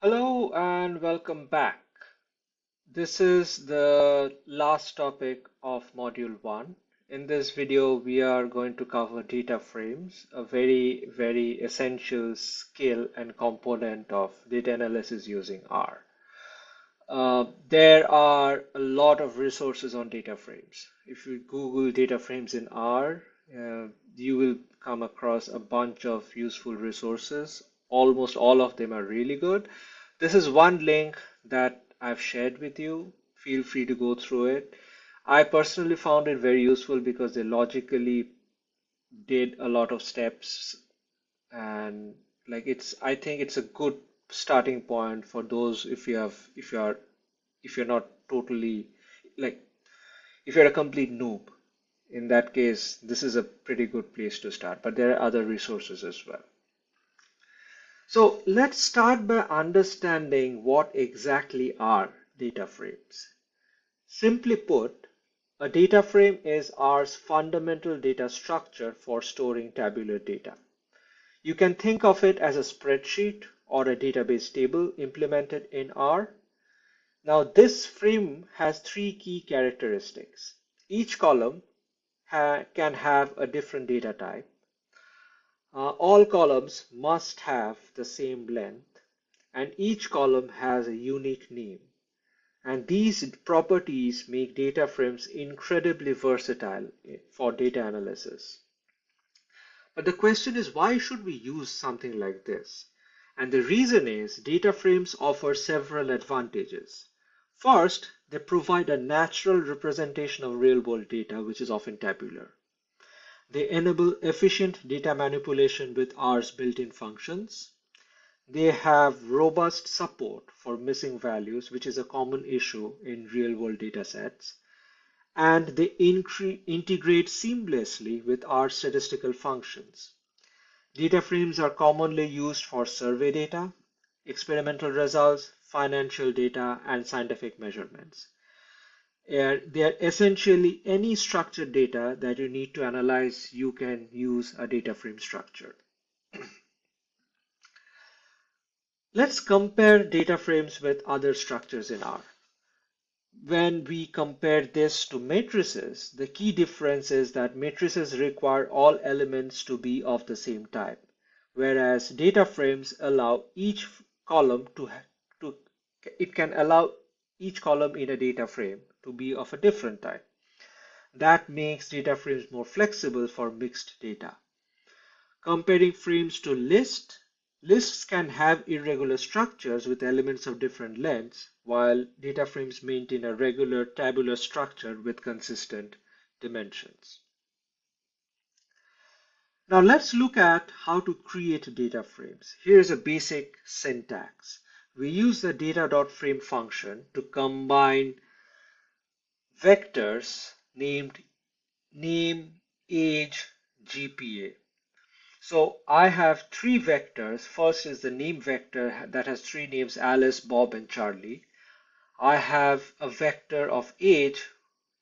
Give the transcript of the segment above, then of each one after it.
Hello and welcome back. This is the last topic of Module 1. In this video, we are going to cover data frames, a very essential skill and component of data analysis using R. There are a lot of resources on data frames. If you Google data frames in R, you will come across a bunch of useful resources. Almost all of them are really good. This is one link that I've shared with you. Feel free to go through it. I personally found it very useful because they logically did a lot of steps and I think it's a good starting point for those if you're not totally like if you're a complete noob. In that case, this is a pretty good place to start, but there are other resources as well. So let's start by understanding what exactly are data frames. Simply put, a data frame is R's fundamental data structure for storing tabular data. You can think of it as a spreadsheet or a database table implemented in R. Now, this frame has three key characteristics. Each column can have a different data type. All columns must have the same length, and each column has a unique name. And these properties make data frames incredibly versatile for data analysis. But the question is, why should we use something like this? And the reason is data frames offer several advantages. First, they provide a natural representation of real-world data, which is often tabular. They enable efficient data manipulation with R's built-in functions. They have robust support for missing values, which is a common issue in real-world data sets. And they integrate seamlessly with R statistical functions. Data frames are commonly used for survey data, experimental results, financial data, and scientific measurements. They are essentially any structured data that you need to analyze, you can use a data frame structure. Let's compare data frames with other structures in R. When we compare this to matrices, the key difference is that matrices require all elements to be of the same type, whereas data frames allow each column to it can allow each column in a data frame to be of a different type. That makes data frames more flexible for mixed data. Comparing frames to lists can have irregular structures with elements of different lengths, while data frames maintain a regular tabular structure with consistent dimensions. Now let's look at how to create data frames. Here's a basic syntax. We use the data.frame function to combine vectors named name, age, GPA. So I have three vectors. First is the name vector that has three names, Alice, Bob, and Charlie. I have a vector of age,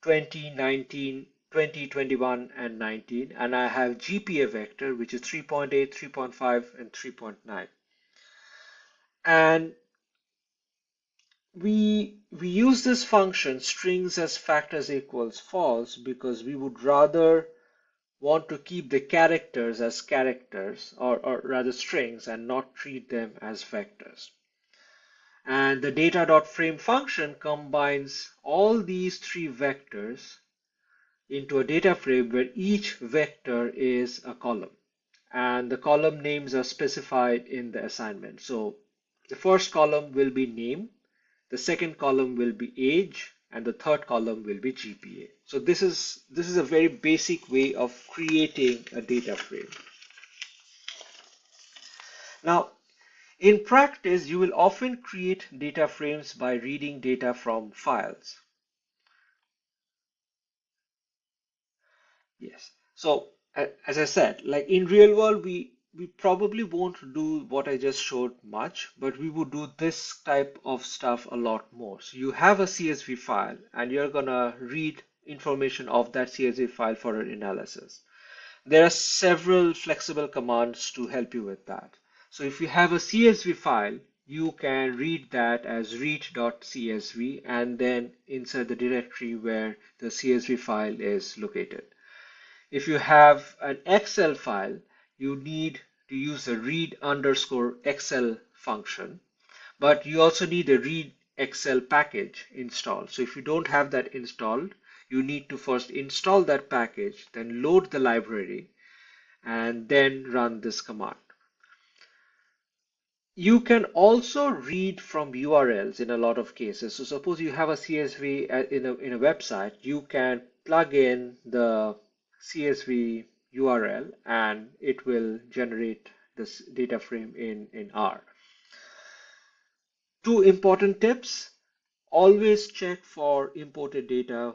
20, 19, 20, 21, and 19. And I have GPA vector, which is 3.8, 3.5, and 3.9. And we use this function strings as factors equals false because we would rather want to keep the characters as characters or rather strings and not treat them as vectors. And the data.frame function combines all these three vectors into a data frame where each vector is a column. And the column names are specified in the assignment. So the first column will be name, the second column will be age, and the third column will be GPA. So this is a very basic way of creating a data frame. Now, in practice, you will often create data frames by reading data from files. Yes. So as I said, like in real world, we probably won't do what I just showed much, but we would do this type of stuff a lot more. So you have a CSV file and you're gonna read information of that CSV file for an analysis. There are several flexible commands to help you with that. So if you have a CSV file, you can read that as read.csv and then insert the directory where the CSV file is located. If you have an Excel file, you need to use the read underscore Excel function, but you also need a read Excel package installed. So if you don't have that installed, you need to first install that package, then load the library, and then run this command. You can also read from URLs in a lot of cases. So suppose you have a CSV in a website, you can plug in the CSV URL and it will generate this data frame in R. Two important tips: always check for imported data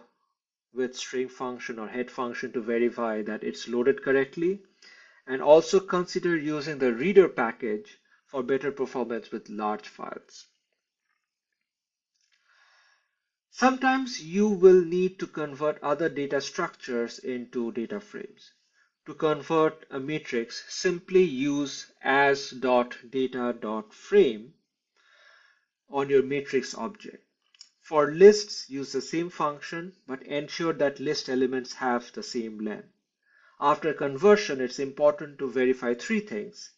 with string function or head function to verify that it's loaded correctly. And also consider using the reader package for better performance with large files. Sometimes you will need to convert other data structures into data frames. To convert a matrix, simply use as.data.frame on your matrix object. For lists, use the same function, but ensure that list elements have the same length. After conversion, it's important to verify three things.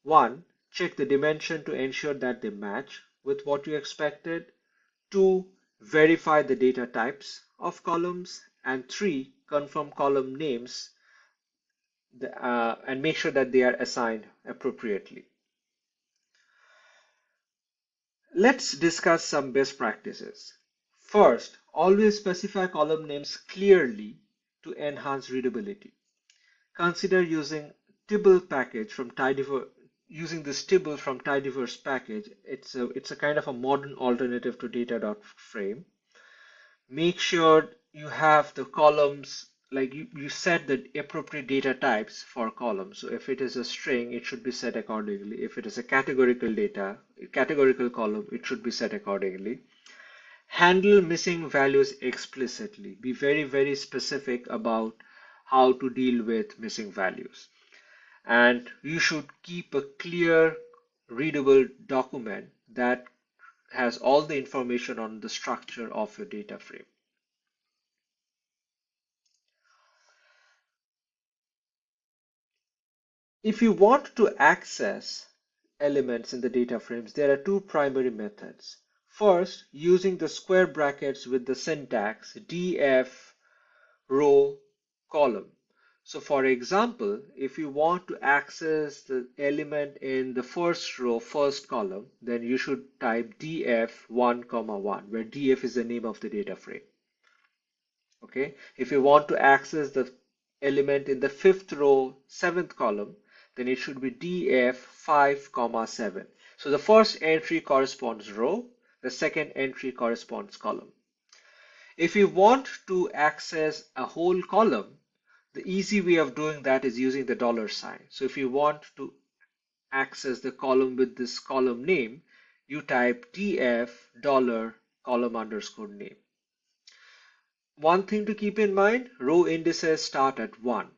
1. Check the dimension to ensure that they match with what you expected. 2. Verify the data types of columns. And 3. Confirm column names and make sure that they are assigned appropriately. Let's discuss some best practices. First, always specify column names clearly to enhance readability. Consider using tibble package from tidyverse. Using this tibble from tidyverse package, it's a kind of a modern alternative to data.frame. Make sure you have the columns, like you set the appropriate data types for columns. So if it is a string, it should be set accordingly. If it is a categorical column, it should be set accordingly. Handle missing values explicitly. Be very, very specific about how to deal with missing values. And you should keep a clear, readable document that has all the information on the structure of your data frame. If you want to access elements in the data frames, there are two primary methods. First, using the square brackets with the syntax df row column. So for example, if you want to access the element in the first row, first column, then you should type df1, 1, where df is the name of the data frame. Okay. If you want to access the element in the fifth row, seventh column, then it should be df5, 7. So the first entry corresponds row, the second entry corresponds column. If you want to access a whole column, the easy way of doing that is using the $sign. So if you want to access the column with this column name, you type df column underscore name. One thing to keep in mind, row indices start at 1.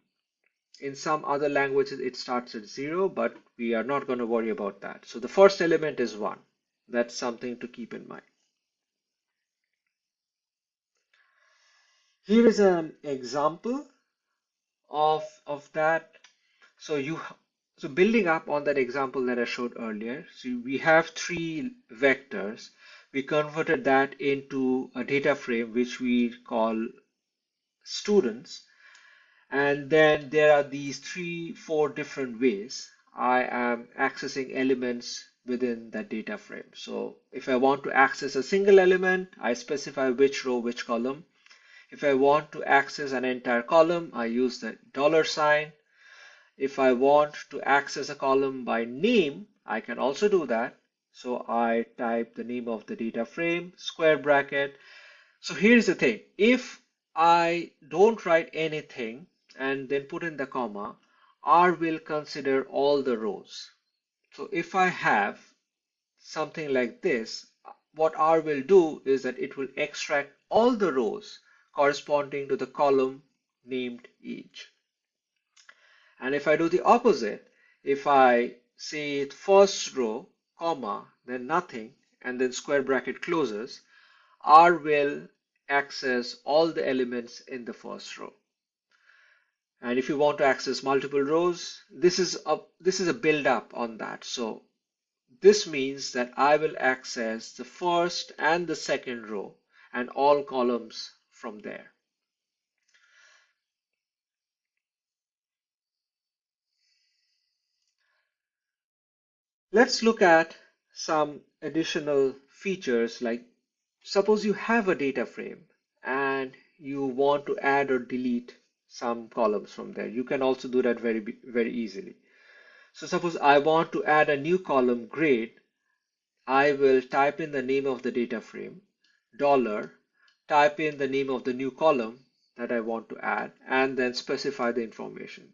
In some other languages, it starts at 0, but we are not going to worry about that. So the first element is 1. That's something to keep in mind. Here is an example of that. So building up on that example that I showed earlier, so we have three vectors. We converted that into a data frame which we call students, and then there are these 4 different ways I am accessing elements within that data frame. So if I want to access a single element, I specify which row, which column. If I want to access an entire column, I use the $sign. If I want to access a column by name, I can also do that. So I type the name of the data frame, square bracket. So here's the thing. If I don't write anything and then put in the comma, R will consider all the rows. So if I have something like this, what R will do is that it will extract all the rows corresponding to the column named each. And if I do the opposite, if I say first row, comma, then nothing, and then square bracket closes, R will access all the elements in the first row. And if you want to access multiple rows, this is a build up on that. So this means that I will access the first and the second row and all columns from there. Let's look at some additional features, like suppose you have a data frame and you want to add or delete some columns from there. You can also do that very easily. So suppose I want to add a new column grade. I will type in the name of the data frame, dollar, type in the name of the new column that I want to add, and then specify the information.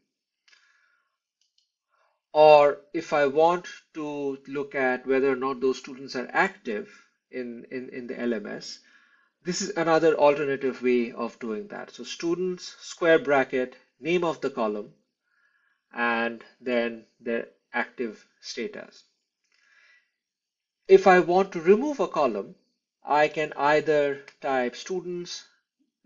Or if I want to look at whether or not those students are active in the LMS, this is another alternative way of doing that. So students, square bracket, name of the column, and then their active status. If I want to remove a column, I can either type students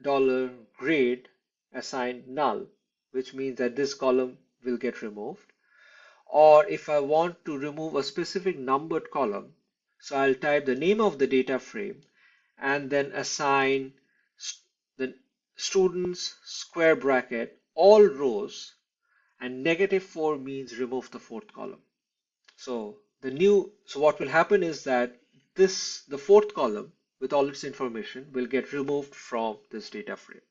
$grade assign null, which means that this column will get removed. Or if I want to remove a specific numbered column, so I'll type the name of the data frame and then assign the students square bracket all rows, and -4 means remove the fourth column. So what will happen is that the fourth column with all its information will get removed from this data frame.